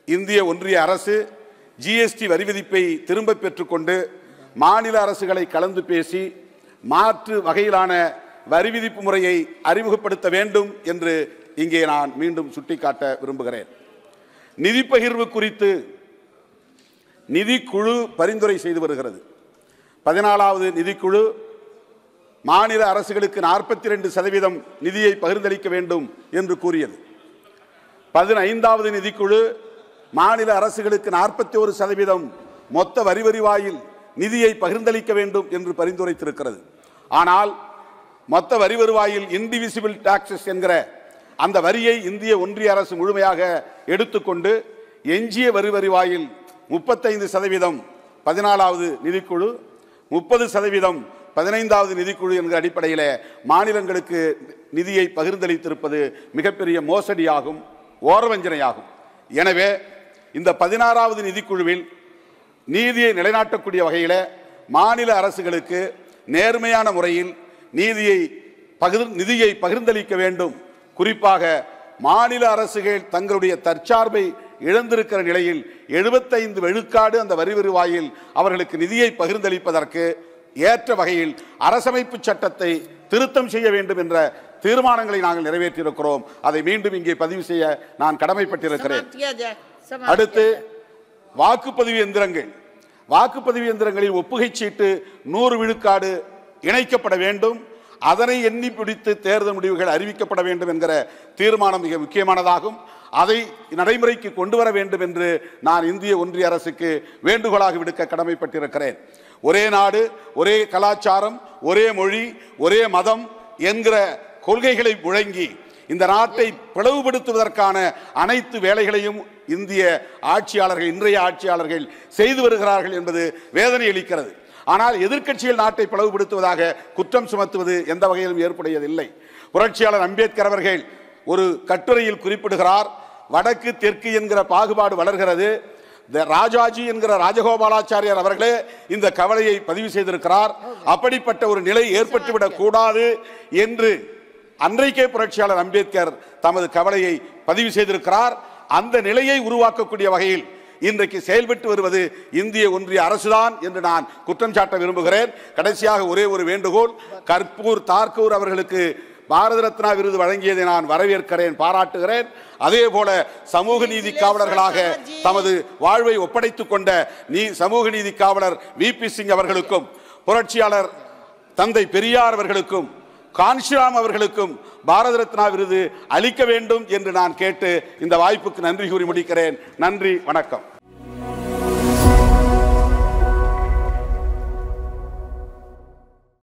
இந்திய ஒன்றிய அரசு ஜிஎஸ்டி வரி விதிப்பை திரும்ப பெற்றுக்கொண்டு மாநில அரசுகளை கலந்து பேசி மாற்று வகையிலான வரி விதிப்பு முறையை அறிமுகப்படுத்த வேண்டும் என்று இங்கே நான் மீண்டும் சுட்டிக்காட்ட விரும்புகிறேன். நிதி பகிர்வு குறித்து நிதிக்குழு பரிந்துரை செய்து வருகிறது. 14வது நிதிக்குழு மாநில அரசுகளுக்கு 42% நிதியை பகிர்ந்தளிக்க வேண்டும் என்று கூறியது. 15வது நிதிக்குழு மாநில அரசுகளுக்கு 41% மொத்த வரி வருவாயில் நிதியை பகிர்ந்தளிக்க வேண்டும் என்று பரிந்துரைத்திருக்கிறது. ஆனால் மொத்த வரி வருவாயில் இன்டிவிசிபிள் டாக்ஸஸ் என்கிற அந்த வரியை இந்திய ஒன்றிய அரசு முழுமையாக எடுத்துக்கொண்டு எஞ்சிய வரி வருவாயில் 35% 14வது நிதிக்குழு, 30% 15வது நிதிக்குழு என்கிற அடிப்படையில் மாநிலங்களுக்கு நிதியை பகிர்ந்தளித்திருப்பது மிகப்பெரிய மோசடியாகும், ஓரவஞ்சனையாகும். எனவே இந்த 16வது நிதிக்குழுவில் நீதியை நிலைநாட்டக்கூடிய வகையில் மாநில அரசுகளுக்கு நேர்மையான முறையில் நிதியை பகிர்ந்தளிக்க வேண்டும். குறிப்பாக மாநில அரசுகள் தங்களுடைய தற்சார்பை இழந்திருக்கிற நிலையில் 75 விழுக்காடு அந்த வரி வருவாயில் அவர்களுக்கு நிதியை பகிர்ந்தளிப்பதற்கு ஏற்ற வகையில் அரசமைப்பு சட்டத்தை திருத்தம் செய்ய வேண்டும் என்ற தீர்மானங்களை நாங்கள் நிறைவேற்றியிருக்கிறோம். அதை மீண்டும் இங்கே பதிவு செய்ய நான் கடமைப்பட்டிருக்கிறேன். அடுத்து வாக்குப்பதிவு எந்திரங்களில் ஒப்புகை சீட்டு 100 விழுக்காடு இணைக்கப்பட வேண்டும். அதனை எண்ணி பிடித்து தேர்தல் முடிவுகள் அறிவிக்கப்பட வேண்டும் என்கிற தீர்மானம் மிக முக்கியமானதாகும். அதை நடைமுறைக்கு கொண்டு வர வேண்டும் என்று நான் இந்திய ஒன்றிய அரசுக்கு வேண்டுகோளாக விடுக்க கடமைப்பட்டிருக்கிறேன். ஒரே நாடு, ஒரே கலாச்சாரம், ஒரே மொழி, ஒரே மதம் என்கிற கொள்கைகளை முழங்கி இந்த நாட்டை பிளவுபடுத்துவதற்கான அனைத்து வேலைகளையும் இன்றைய ஆட்சியாளர்கள் செய்து வருகிறார்கள் என்பது வேதனை அளிக்கிறது. ஆனால் எதிர்க்கட்சிகள் நாட்டை பிளவுபடுத்துவதாக குற்றம் சுமத்துவது எந்த வகையிலும் ஏற்புடையதில்லை. புரட்சியாளர் அம்பேத்கர் அவர்கள் ஒரு கட்டுரையில் குறிப்பிடுகிறார், வடக்கு தெற்கு என்கிற பாகுபாடு வளர்கிறது. ராஜாஜி என்கிற ராஜகோபாலாச்சாரியார் அவர்களே இந்த கவலையை பதிவு செய்திருக்கிறார். அப்படிப்பட்ட ஒரு நிலை ஏற்பட்டுவிடக் கூடாது என்று அன்றைக்கே புரட்சியாளர் அம்பேத்கர் தமது கவலையை பதிவு செய்திருக்கிறார். அந்த நிலையை உருவாக்கக்கூடிய வகையில் இன்றைக்கு செயல்பட்டு வருவது இந்திய ஒன்றிய அரசுதான் என்று நான் குற்றம் சாட்ட விரும்புகிறேன். கடைசியாக ஒரே ஒரு வேண்டுகோள், கர்பூர் தாக்கூர் அவர்களுக்கு பாரத ரத்னா விருது வழங்கியதை நான் வரவேற்கிறேன், பாராட்டுகிறேன். அதே போல சமூக நீதி காவலர்களாக தமது வாழ்வை ஒப்படைத்துக் கொண்ட சமூக நீதி காவலர் விபி சிங் அவர்களுக்கும், புரட்சியாளர் தந்தை பெரியார் அவர்களுக்கும், காஞ்சிராம் அவர்களுக்கும் பாரத ரத்னா விருது அளிக்க வேண்டும் என்று நான் கேட்டு இந்த வாய்ப்புக்கு நன்றி கூறி முடிக்கிறேன். நன்றி, வணக்கம்.